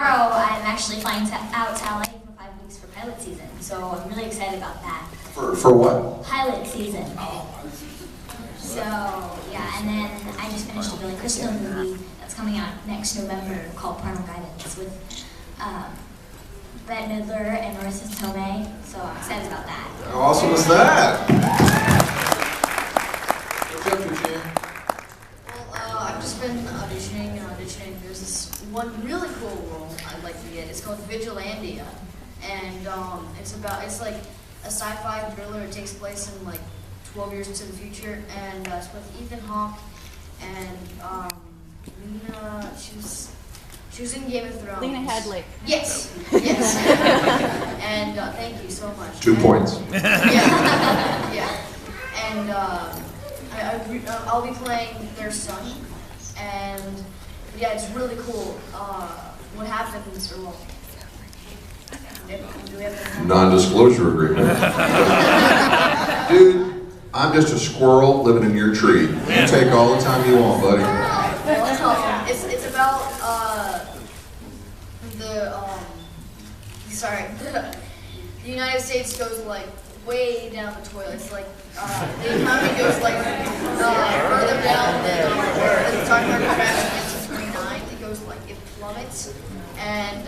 Tomorrow I'm actually flying out to LA for 5 weeks for pilot season, so I'm really excited about that. For what? Pilot season. So yeah, and then I just finished a Billy Crystal movie that's coming out next November called Parental Guidance with Bette Midler and Marissa Tomei, so I'm excited about that. How awesome is that? What's up, Eugene? Well, I've just been auditioning. There's this one really cool role I'd like to get. It's called Vigilandia, and it's like a sci-fi thriller. It takes place in like 12 years into the future, and it's with Ethan Hawke and Lena. She was in Game of Thrones. Lena Headley. Yes. And thank you so much. 2 points. Yeah. And I'll be playing their son, and yeah, it's really cool. What happens, or well, do we have to Non-disclosure agreement. Dude, I'm just a squirrel living in your tree. You take all the time you want, buddy. It's about the United States goes like way down the toilet. It's like the economy goes like further down than the stock market crash in 1929. It goes like it plummets, and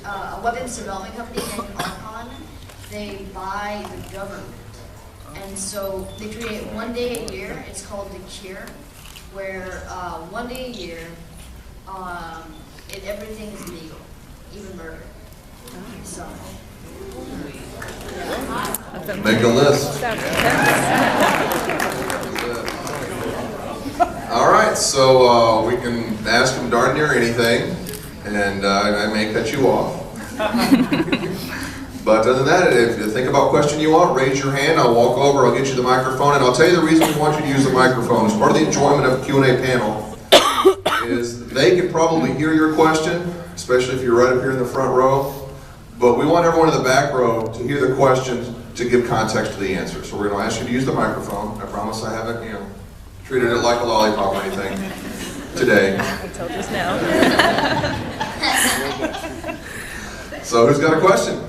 a weapons development company named Archon, they buy the government. And so they create 1 day a year. It's called The Cure, where 1 day a year, everything is legal, even murder. So Make a list. All right, so we can ask them darn near anything, and I may cut you off. But other than that, if you think about a question you want, raise your hand. I'll walk over, I'll get you the microphone, and I'll tell you the reason we want you to use the microphone. As part of the enjoyment of a Q&A panel is they can probably hear your question, especially if you're right up here in the front row. But we want everyone in the back row to hear the questions to give context to the answer. So we're going to ask you to use the microphone. I promise I haven't, treated it like a lollipop or anything today. I told us now. So who's got a question?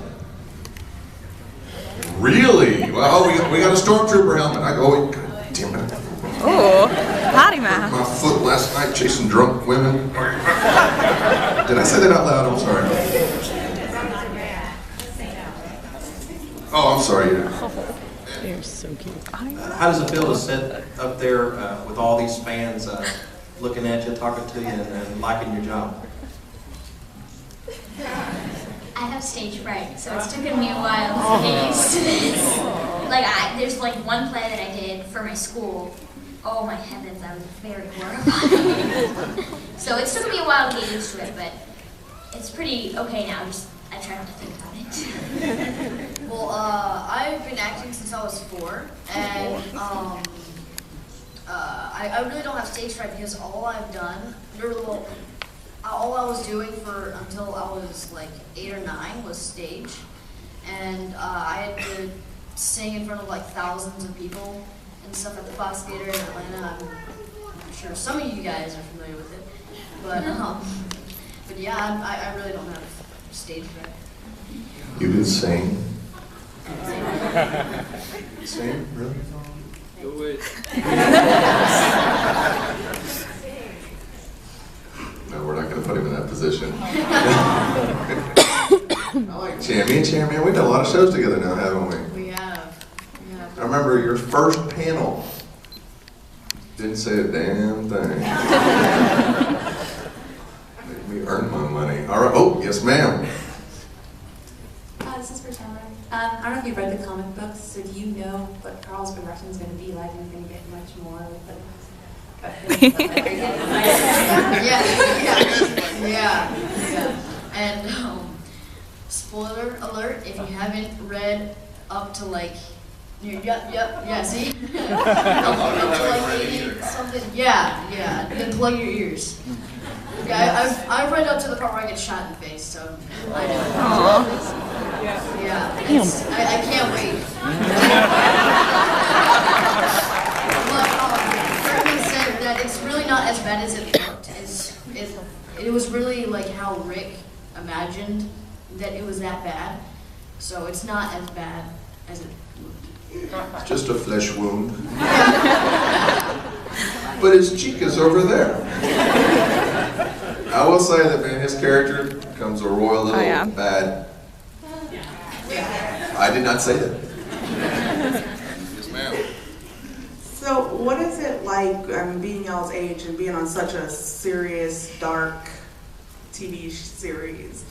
Really? Well, we got a stormtrooper helmet. God damn it. Oh, potty mouth. My foot last night chasing drunk women. Did I say that out loud? I'm sorry. Oh, I'm sorry. They're so cute. How does it feel to sit up there with all these fans looking at you, talking to you, and liking your job? I have stage fright, so it's taken me a while to get used to this. There's like one play that I did for my school. Oh my heavens, I was very horrified. So it's taken me a while to get used to it, but it's pretty okay now. I try not to think about it. well, I've been acting since I was 4, and I really don't have stage fright because all I've done, all I was doing until I was like 8 or 9 was stage, and I had to sing in front of like thousands of people and stuff at the Fox Theater in Atlanta. I'm sure some of you guys are familiar with it, but yeah, I really don't have stage fright. You can sing. Sing? Really? Do it. No, we're not going to put him in that position. I like Chan. Me and Chan, man, we've done a lot of shows together now, haven't we? We have. I remember your first panel. Didn't say a damn thing. Made me earn my money. All right. Oh, yes, ma'am. This is for Chandler. I don't know if you've read the comic books, so do you know what Carl's progression is going to be like? And you're going to get much more with it. Yeah. And spoiler alert: if you haven't read up to like, see, up to like 80 something, then plug your ears. Yeah, I've read up to the part where I get shot in the face, so I know. Yeah, I can't wait. But Kirkman said that it's really not as bad as it looked. It was really like how Rick imagined that it was that bad. So it's not as bad as it looked. Just a flesh wound. But his cheek is over there. I will say that in his character comes a royal little bad. I did not say that. Yes, ma'am. So what is it like being y'all's age and being on such a serious, dark TV series?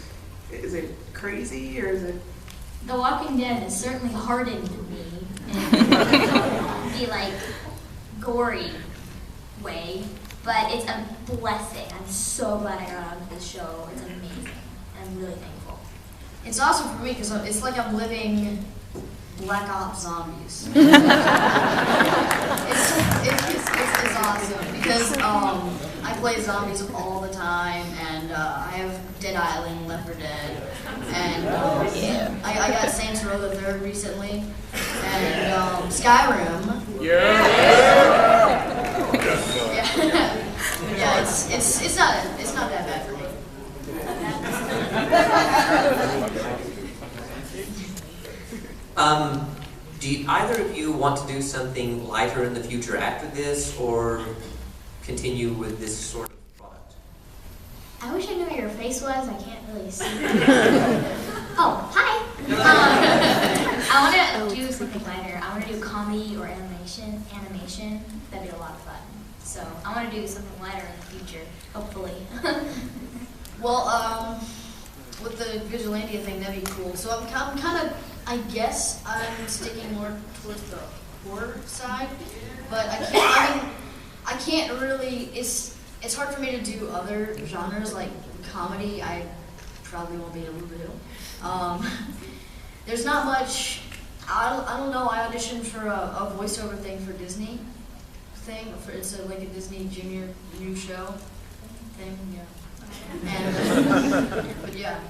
Is it crazy or is it? The Walking Dead has certainly hardened me in the like gory way, but it's a blessing. I'm so glad I got onto this show. It's amazing. I'm really thankful. It's awesome for me because it's like I'm living Black Ops Zombies. It's awesome because I play zombies all the time, and I have Dead Island, Left 4 Dead, and I got Saints Row the Third recently, and Skyrim. Yeah, it's not that bad for me. Do either of you want to do something lighter in the future after this, or continue with this sort of product? I wish I knew what your face was. I can't really see. Oh, hi. I want to do something lighter. I want to do comedy or animation. That'd be a lot of fun. So I want to do something lighter in the future, hopefully. Well, with the Vigilante thing, that'd be cool. So I'm kind of, I guess I'm sticking more towards the horror side, but I can't really, it's hard for me to do other genres like comedy. I probably won't be able to do. There's not much, I don't know, I auditioned for a voiceover thing for Disney thing. It's like a Disney Junior new show thing, yeah. And, but yeah.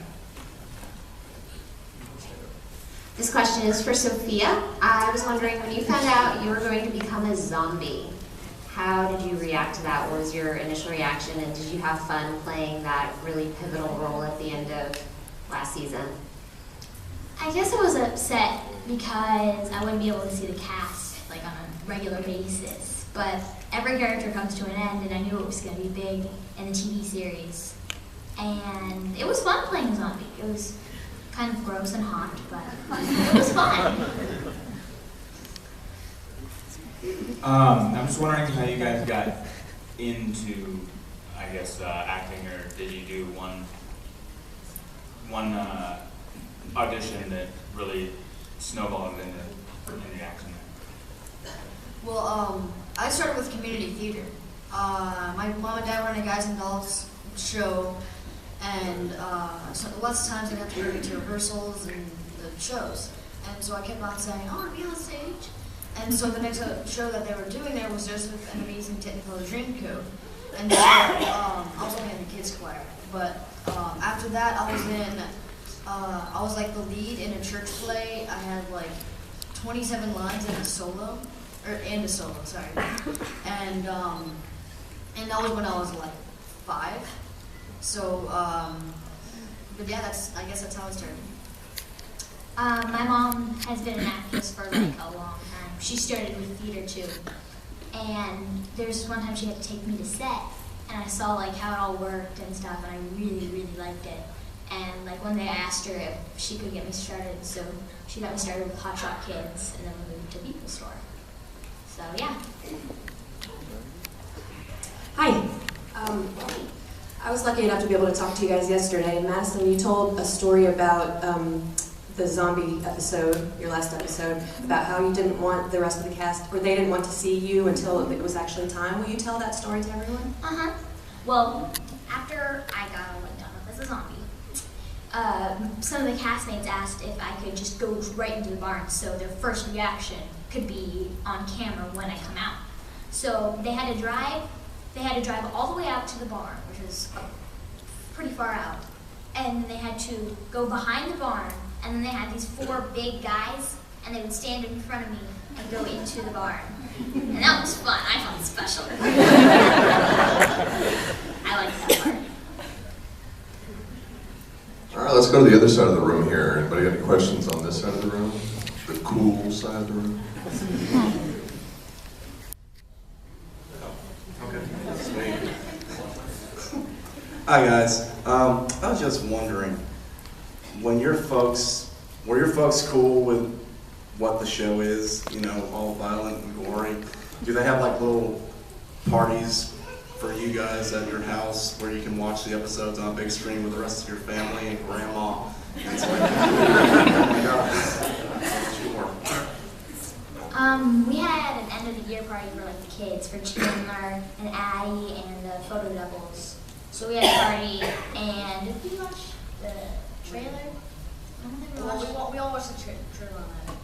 This question is for Sophia. I was wondering, when you found out you were going to become a zombie, how did you react to that? What was your initial reaction, and did you have fun playing that really pivotal role at the end of last season? I guess I was upset because I wouldn't be able to see the cast like on a regular basis. But every character comes to an end, and I knew it was going to be big in the TV series. And it was fun playing a zombie. It was kind of gross and hot, but it was fun. I'm just wondering how you guys got into, I guess, acting, or did you do one audition that really snowballed into action? Well, I started with community theater. My mom and dad were in a Guys and Dolls show, and so lots of times I'd have to go to rehearsals and the shows. And so I kept on saying, oh, I want to be on stage. And so the next show that they were doing there was Joseph and Amazing Technicolor Dreamcoat. And so I was only in the kids choir. But after that, I was like the lead in a church play. I had like 27 lines and a solo. Sorry. And that was when I was like 5. So, but yeah, I guess that's how it started. My mom has been an actress for like a long time. She started with theater too. And there's one time she had to take me to set, and I saw like how it all worked and stuff, and I really, really liked it. And like one day I asked her if she could get me started, so she got me started with Hot Shot Kids, and then we moved to People Store. So yeah. Hi. I was lucky enough to be able to talk to you guys yesterday. Madison, you told a story about the zombie episode, your last episode, about how you didn't want the rest of the cast, or they didn't want to see you until it was actually time. Will you tell that story to everyone? Well, after I got done up as a zombie, some of the castmates asked if I could just go right into the barn so their first reaction could be on camera when I come out. So they had to drive all the way out to the barn, which is pretty far out. And then they had to go behind the barn, and then they had these 4 big guys, and they would stand in front of me and go into the barn. And that was fun. I felt special. I liked that part. All right, let's go to the other side of the room here. Anybody got any questions on this side of the room? The cool side of the room? Hi guys. I was just wondering, were your folks cool with what the show is? You know, all violent and gory. Do they have like little parties for you guys at your house where you can watch the episodes on a big screen with the rest of your family and grandma? And it's like, oh my God, sure. We had an end of the year party for like the kids, for Chandler and Addie and the photo doubles. So we had a party, and did we watch the trailer? I don't think we watched. We all watched the trailer on that.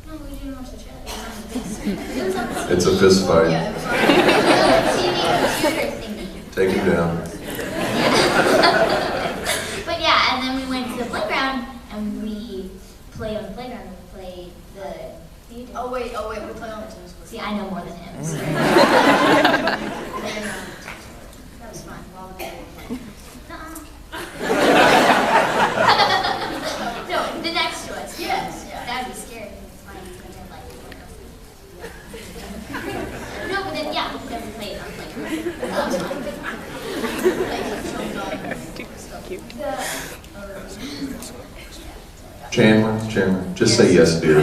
No, we didn't watch the trailer. It was on the TV. It's a fist fight. Yeah, it was on TV computer thingy. Take him down. But yeah, and then we went to the playground, and we played on the playground, and we played the... Oh wait, we played on the tennis court. See, I know more than him. So. That was fun. No, the next to us. Yes, yeah. That would be scary. No, but then, yeah, then we played on the playground. That was fun. Chandler, just say yes, dear.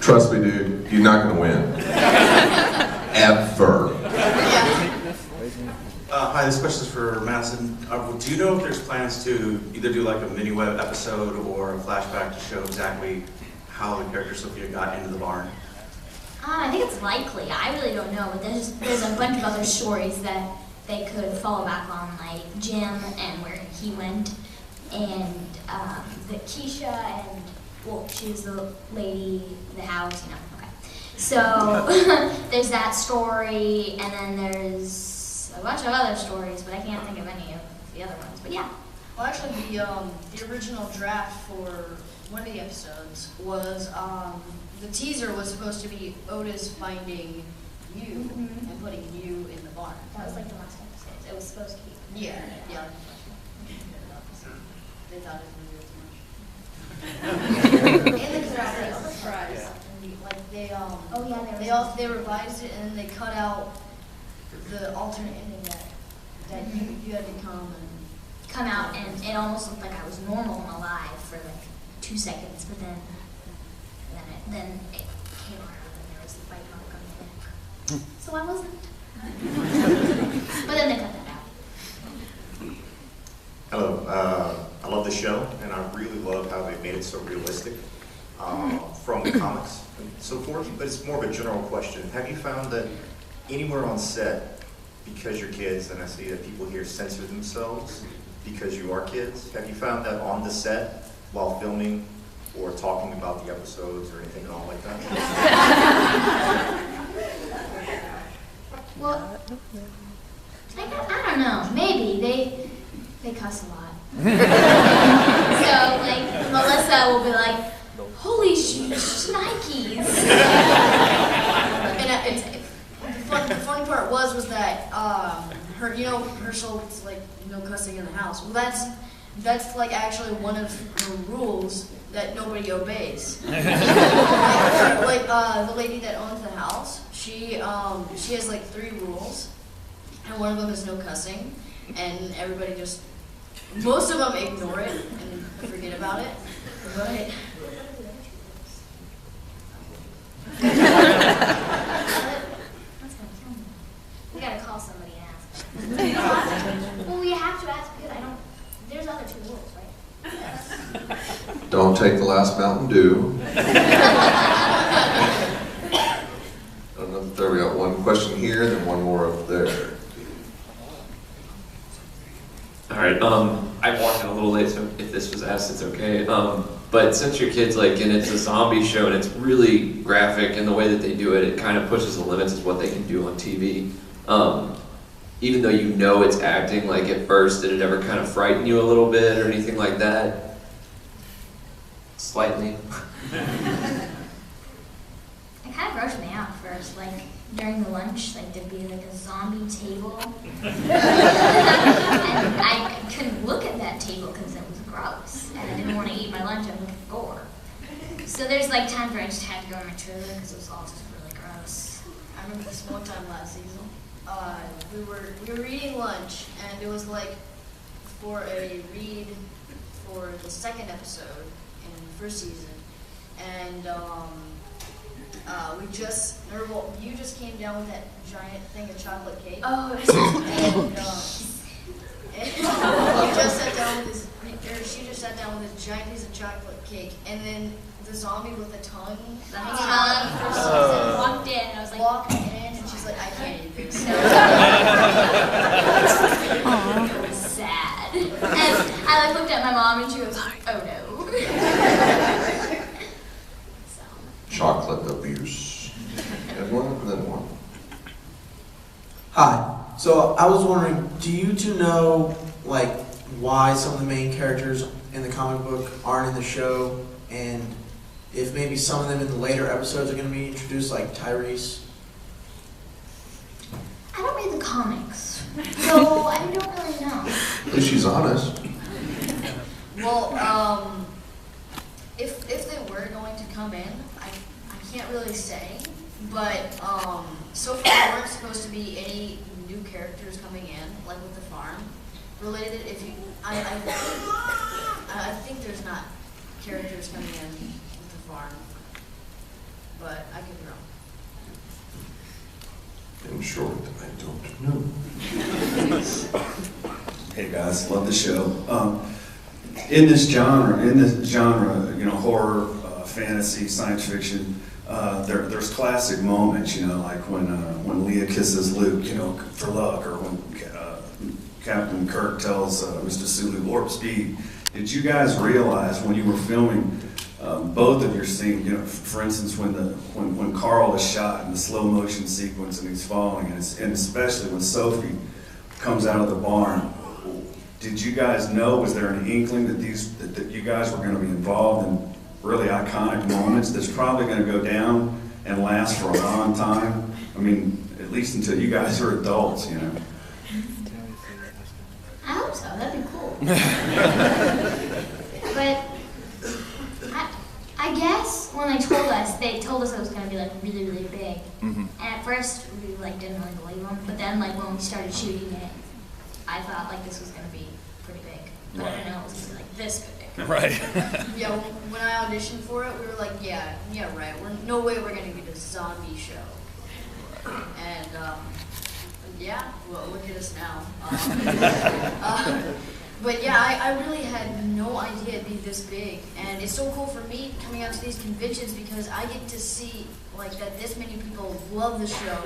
Trust me, dude, you're not gonna win. Ever. Hi, this question is for Madison. Do you know if there's plans to either do like a mini web episode or a flashback to show exactly how the character Sophia got into the barn? I think it's likely. I really don't know, but there's a bunch of other stories that they could follow back on, like Jim and where he went, and the Keisha and, well, she was the lady, the house, you know, okay. So there's that story, and then there's a bunch of other stories, but I can't think of any of the other ones, but yeah. Well, actually, the original draft for one of the episodes was, the teaser was supposed to be Otis finding you and putting you in the barn. That was like the last episode. It was supposed to be. Yeah. They thought it was too much. And they surprise. Like they revised it and then they cut out the alternate ending that you had to come out, and it almost looked like I was normal and alive for like 2 seconds, but then it came around and there was the fight not coming back. So I wasn't. But then they cut that out. Hello, I love the show, and I really love how they made it so realistic from the comics and so forth, but it's more of a general question. Have you found that anywhere on set, because you're kids, and I see that people here censor themselves because you are kids, have you found that on the set, while filming, or talking about the episodes or anything at all like that? Well, I don't know. Maybe they cuss a lot. So like Melissa will be like, "Holy Nikes!" And the funny part was that Herschel's like no cussing in the house. Well, that's like actually one of her rules that nobody obeys. like the lady that owns the house, she has like 3 rules, and one of them is no cussing, and everybody just, most of them ignore it and forget about it, but we gotta call somebody and ask. Well, we have to ask because there's other 2 rules, right? Don't take the last Mountain Dew. There we got one question here, then one more up there. All right. I walked in a little late, so if this was asked, it's okay. But since your kid's like, and it's a zombie show, and it's really graphic, and the way that they do it, it kind of pushes the limits of what they can do on TV. Even though you know it's acting, like at first, did it ever kind of frighten you a little bit or anything like that? Slightly. It kind of grossed me out first. Like during the lunch, like there'd be like a zombie table. And I couldn't look at that table because it was gross. And I didn't want to eat my lunch and look at gore. So there's like times where I just had to go in my trailer because it was all just really gross. I remember this one time last season. We were eating lunch, and it was like for a read for the second episode in the first season, and you just came down with that giant thing of chocolate cake. Oh, and he just sat down with his, or she just sat down with this giant piece of chocolate cake, and then the zombie with the tongue hanging out of her season walked in, and I was like, walked in, and she's like, I can't eat this. It was sad. And I like looked at my mom, and she goes, oh no. Chocolate abuse. Everyone, and then one. Hi. So I was wondering, do you two know like why some of the main characters in the comic book aren't in the show, and if maybe some of them in the later episodes are going to be introduced, like Tyrese? I don't read the comics, so I don't really know. At least she's honest. Well, if they were going to come in, I can't really say, but so far there weren't supposed to be any new characters coming in, like with the farm related. I think there's not characters coming in with the farm, but I could be wrong. In short, I don't know. Hey guys, love the show. In this genre, you know, horror, fantasy, science fiction, there's classic moments, you know, like when Leia kisses Luke, you know, for luck, or when Captain Kirk tells Mr. Sulu warp speed. Did you guys realize when you were filming both of your scenes, you know, for instance, when Carl is shot in the slow motion sequence and he's falling, and especially when Sophie comes out of the barn, did you guys know, was there an inkling that you guys were going to be involved in really iconic moments that's probably going to go down and last for a long time? I mean, at least until you guys are adults, you know. I hope so. That'd be cool. But I guess when they told us it was going to be like really, really big. Mm-hmm. And at first we like didn't really believe them. But then like when we started shooting it, I thought like this was going to be pretty big. But I didn't know it was going to be like this big. Right. Yeah, when I auditioned for it, we were like, yeah, right. No way we're going to get a zombie show. And yeah, well, look at us now. But yeah, I really had no idea it'd be this big, and it's so cool for me coming out to these conventions because I get to see like that this many people love the show,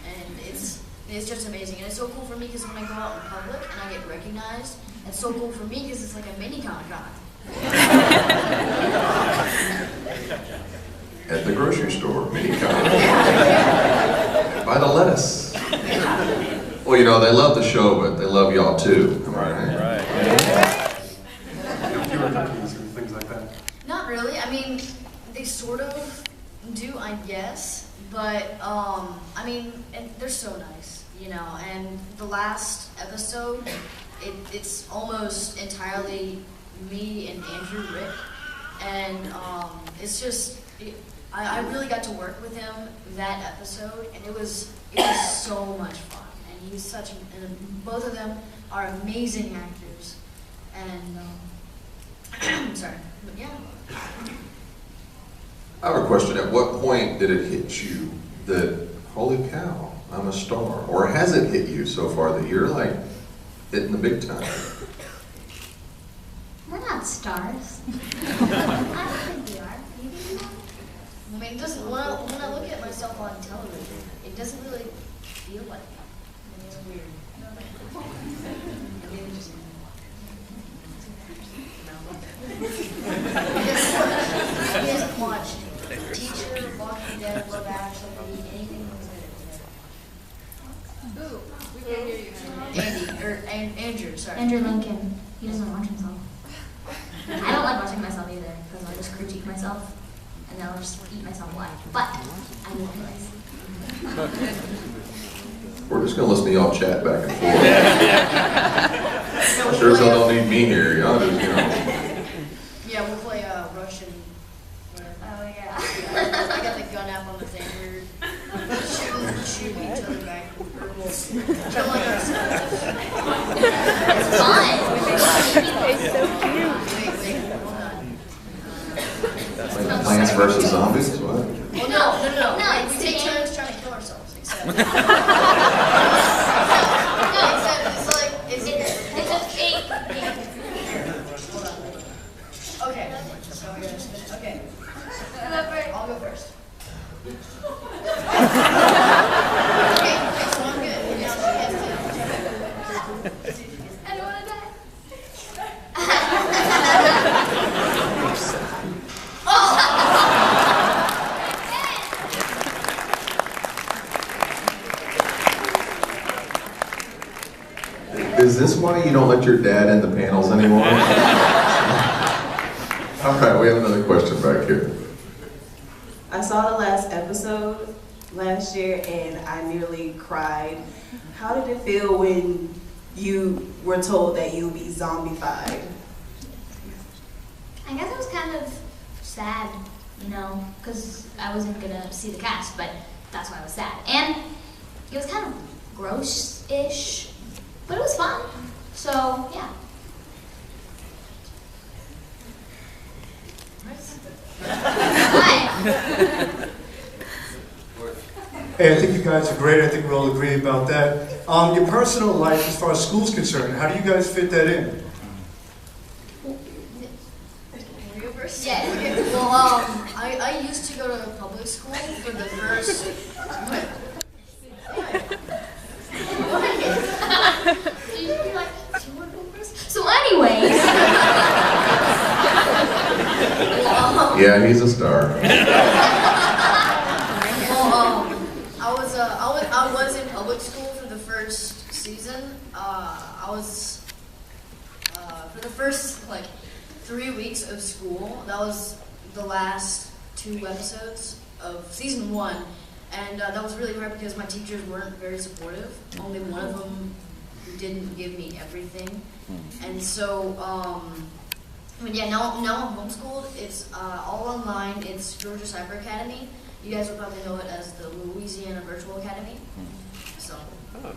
and it's just amazing. And it's so cool for me because when I go out in public and I get recognized, it's so cool for me because it's like a mini Comic-Con. At the grocery store, mini con. Buy the lettuce. Well, you know, they love the show, but they love y'all too. Am I right? Things like that. Not really. I mean, they sort of do, I guess. But I mean, and they're so nice, you know. And the last episode, it's almost entirely me and Andrew Rick, and it's just I really got to work with him that episode, and it was so much fun. And he's and both of them are amazing actors, and sorry, but yeah. I have a question. At what point did it hit you that, holy cow, I'm a star? Or has it hit you so far that you're like hitting the big time? We're not stars. I don't think we are. You think we are? I mean, it doesn't, when I look at myself on television, it doesn't really feel like that. I mean, it's weird. Maybe it's just you guys watched Teacher, Walking Dead, Love Actually, anything related? Ooh, we can't hear you. Andrew, sorry. Andrew Lincoln. He doesn't watch himself. I don't like watching myself either, because I just critique myself. and then I'll just eat myself alive. But I will anyways. We're just gonna listen to y'all chat back and forth. Sure as hell don't need me here. Y'all just, you know. Yeah, we'll play Russian. Oh yeah. I got the gun app on the thing. We're shooting each other back. Killing ourselves. It's fun. It's so cute. Plants versus Zombies? What? Well, no. No, We take turns trying to kill ourselves. Except. No, except it's like it's just eight. Hold on. Okay. Okay. I'll go first. Okay, so I'm good. I don't want to die. Is this why you don't let your dad in the panels anymore? All right, we have another question back here. I saw the last episode last year and I nearly cried. How did it feel when you were told that you would be zombified? I guess it was kind of sad, you know, because I wasn't gonna see the cast, but that's why I was sad. And it was kind of gross-ish, but it was fun. So, yeah. Hey, I think you guys are great. I think we all agree about that. Your personal life, as far as school's concerned, how do you guys fit that in? Yeah. Okay. Well, I used to go to public school for the first. So anyways. Yeah, he's a star. Well, I was in public school for the first season. I was for the first like 3 weeks of school. That was the last 2 episodes of season 1, and that was really hard because my teachers weren't very supportive. Only one of them didn't give me everything, and so. But yeah, now I'm homeschooled. It's all online. It's Georgia Cyber Academy. You guys will probably know it as the Louisiana Virtual Academy. So. Well,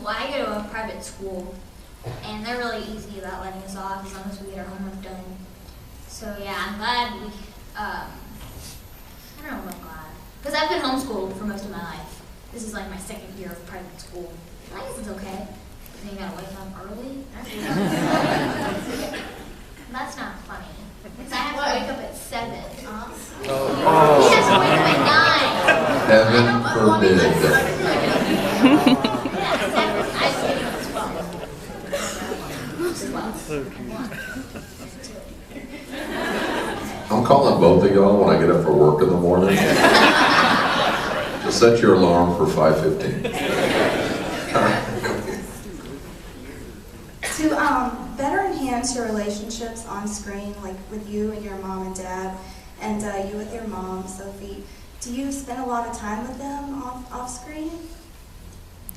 I go to a private school, and they're really easy about letting us off as long as we get our homework done. So yeah, I'm glad we. I don't know if I'm glad because I've been homeschooled for most of my life. This is like my 2nd year of private school. I guess it's okay. Then you gotta wake up early. That's not funny. Because I have to wake up at 7. He has to wake up at 9. Heaven forbid. I'm calling both of y'all when I get up for work in the morning. Just set your alarm for 5:15. To better enhance your relationships on screen, like with you and your mom and dad, and you with your mom, Sophie, do you spend a lot of time with them off screen?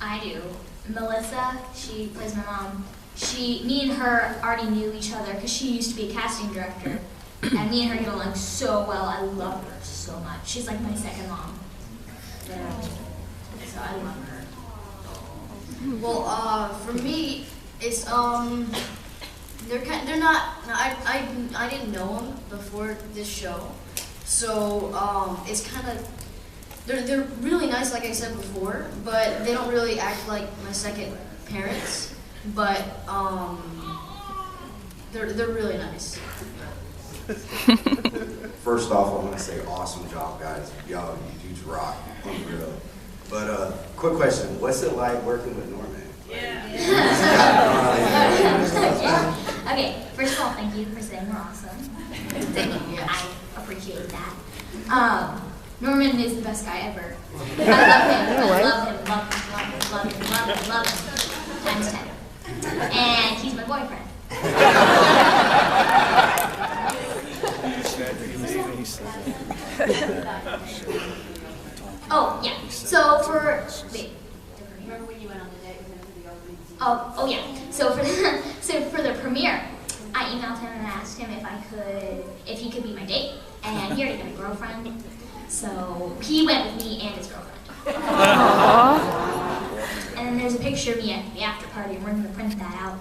I do. Melissa, she plays my mom. Me and her already knew each other because she used to be a casting director. And me and her get along so well. I love her so much. She's like my second mom. Yeah. So I love her. Well, for me, it's they're not. I didn't know them before this show, so it's kind of they're really nice, like I said before, but they don't really act like my second parents. But they're really nice. First off, I want to say awesome job, guys. Y'all, you dudes rock. Unreal. But quick question: what's it like working with Norman? Okay, first of all, thank you for saying we're awesome. Thank you. I appreciate that. Norman is the best guy ever. I love him. Love him. Times 10. And he's my boyfriend. Oh, yeah. So for, wait. Remember when you went on the date with him for the opening? Oh yeah. So for the premiere, I emailed him and asked him if he could be my date, and he already got a girlfriend. So he went with me and his girlfriend. And then there's a picture of me at the after party, and we're gonna print that out.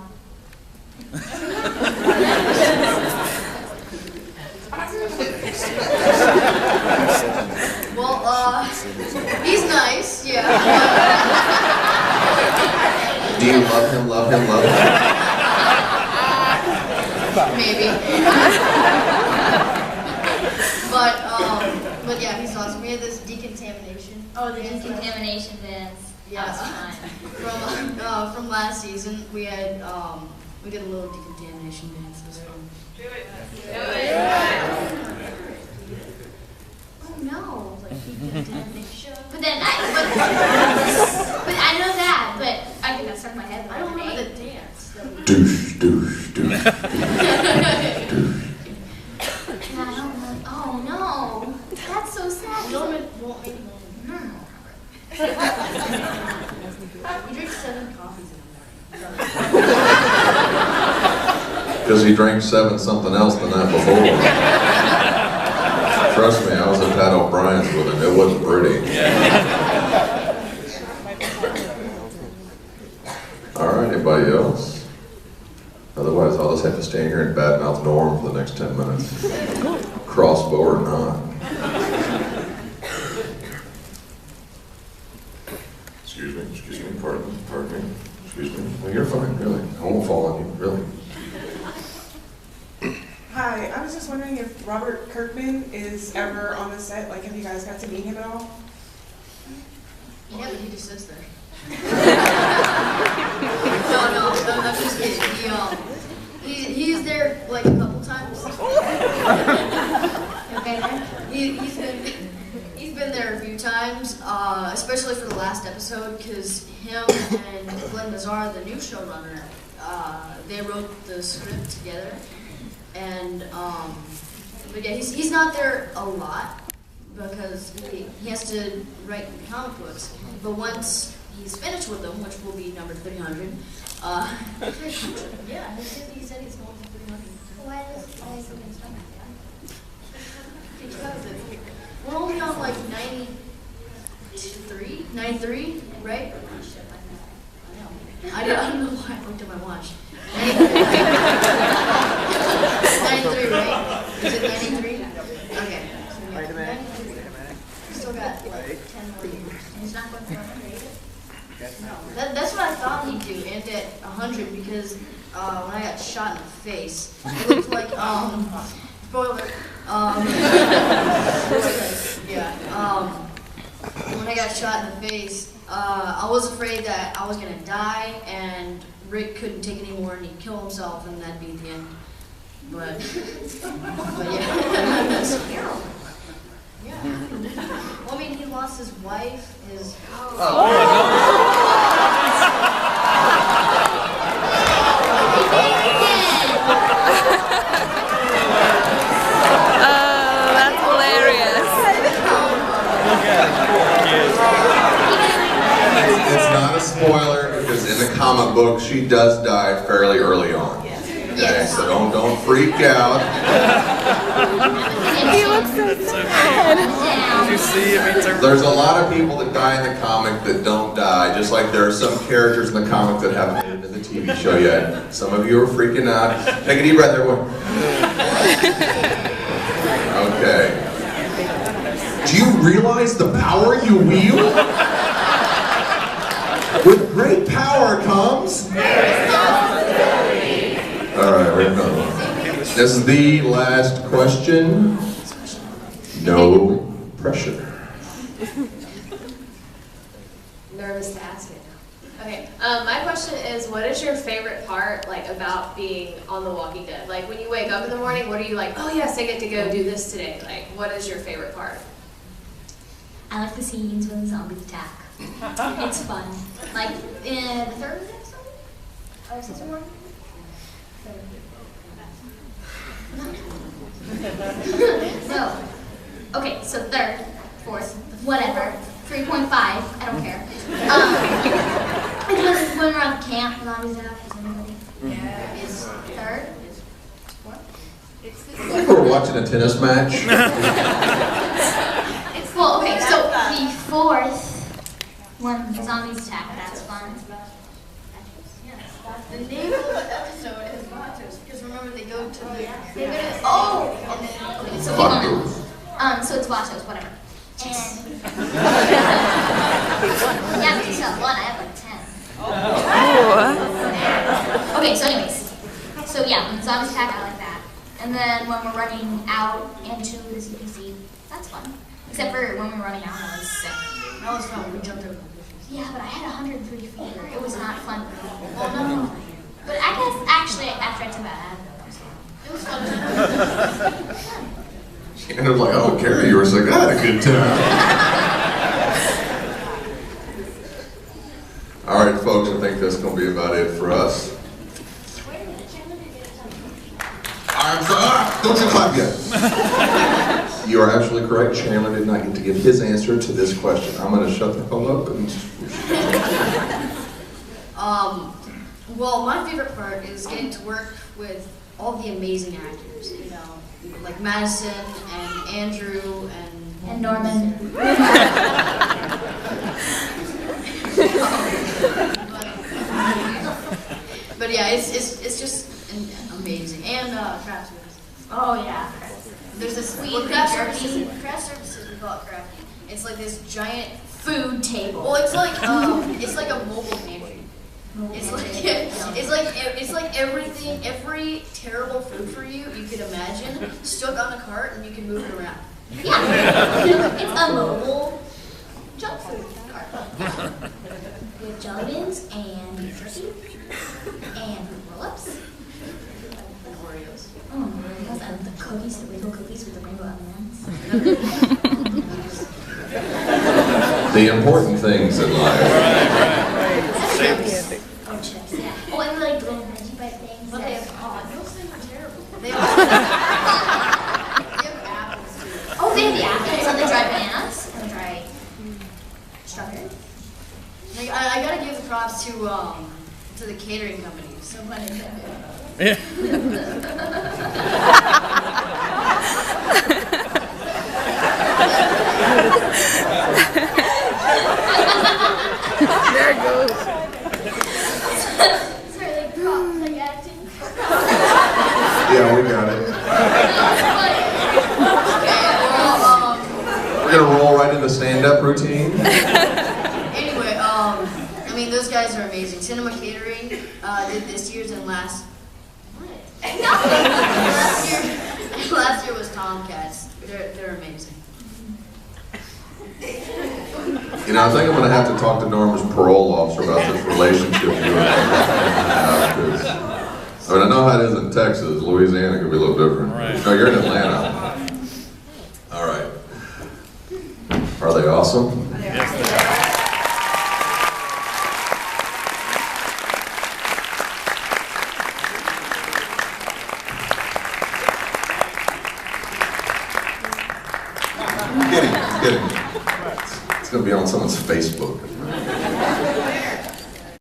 Well, he's nice, yeah. Do you love him, love him, love him? Maybe. But yeah, he's awesome. We had this decontamination. Oh, the decontamination dance. Yeah. That was fun. From last season, we had we did a little decontamination dance. It was fun. Do it. Oh no! But then but I know that. But I think that stuck in my head. I don't remember the dance. Douche, douche, douche. Oh no! That's so sad. Won't make No. You drink 7 coffees in the morning. Because he drank 7 something else the night before. Trust me, I was at Pat O'Brien's with him. It wasn't pretty. All right, anybody else? Otherwise, I'll just have to stand here and badmouth Norm for the next 10 minutes. Crossbow or not. Excuse me, pardon me. Excuse me. No, you're fine, really. I won't fall on you, really. Hi, I was just wondering if Robert Kirkman is ever on the set. Like, have you guys got to meet him at all? Yeah, but he just sits there. No, I'm just kidding. He's there like a couple times. He's been there a few times, especially for the last episode, because him and Glenn Nazar, the new showrunner, they wrote the script together. And but yeah, he's not there a lot because he has to write comic books. But once he's finished with them, which will be number 300, yeah, he said he's going for 300. Why is it Because we're only on like 93, right? I don't know why I looked at my watch. 93, right? Is it 93? Okay. Wait a minute. We still got like 10 more years. And he's not going for 100 either? That's what I thought he'd do, end at 100, because when I got shot in the face, it looked like, spoiler, when I got shot in the face, I was afraid that I was going to die, and Rick couldn't take it anymore, and he'd kill himself, and that'd be the end. But yeah. That's terrible. Yeah. Well, I mean, he lost his wife, his... That's hilarious. It's not a spoiler because in the comic book she does die fairly early on. Okay, so don't freak out. He looks so sad. Did you see if he turned? There's a lot of people that die in the comic that don't die, just like there are some characters in the comic that haven't made it in the TV show yet. Some of you are freaking out. Take a deep breath, everyone. Okay. Do you realize the power you wield? With great power comes... All right, we're done. This is the last question. No pressure. Nervous to ask it. Okay, my question is, what is your favorite part, like, about being on The Walking Dead? Like, when you wake up in the morning, what are you like, oh yes, I get to go do this today? Like, what is your favorite part? I like the scenes when the zombies attack. It's fun. Like, in the 3rd episode? Or season 1? No. Okay, so third, fourth, whatever, 3.5, I don't care. When we're on camp, zombies out, is anybody? Yeah. Is third? What? We're watching a tennis match. Well, okay, so the fourth, when the zombies attack, that's fun. The name of the episode is Vatos, because remember they go to the Oh! and then Okay, so keep going. So it's Vatos, whatever. And yeah, but you said one, I have like 10. Okay, so anyways. So yeah, when the zombies attack, I like that. And then when we're running out into the CPC, that's fun. Except for when we were running out, I was sick. that was fun. We jumped over. Yeah, but I had 103 fever. It was not fun. Well, no. But I guess actually after I took that Advil, it was fun. And I'm like, oh, Carrie, you were sick. I had a good time. All right, folks, I think that's going to be about it for us. Don't you clap yet. You are absolutely correct. Chandler did not get to give his answer to this question. I'm going to shut the hell up and... Well, my favorite part is getting to work with all the amazing actors, you know, like Madison and Andrew and Norman. But yeah, it's just amazing. And craft services. Oh yeah. There's this Sweet craft jerky. services. Craft services, we call it crafty. It's like this giant food table. Well, it's like a mobile pantry. It's like everything, every terrible food for you could imagine stuck on a cart and you can move it around. Yeah, it's a mobile junk food cart. With jelly beans and beef jerky and roll-ups. And Oreos. Oh my gosh, and the cookies, the Wiggle cookies with the rainbow M&Ms. The important things in life. Oh, chips, yeah. Oh, and like little veggie bite things. But they have, those things are terrible. They have apples too. Oh, they have the apples and the dried bananas and the dried strawberries. Like, I gotta give the props to the catering company. So funny. Yeah. There it goes. Sorry, like props, like acting. Yeah, we got it. We're gonna roll right into stand-up routine. Anyway, I mean, those guys are amazing. Cinema Catering did this year's and last. Last year was Tomcats. They're amazing. You know, I think I'm going to have to talk to Norma's parole officer about this relationship you and I have. I mean, I know how it is in Texas. Louisiana could be a little different. Right. No, you're in Atlanta. All right. Are they awesome? Yes, they Kidding. It's going to be on someone's Facebook.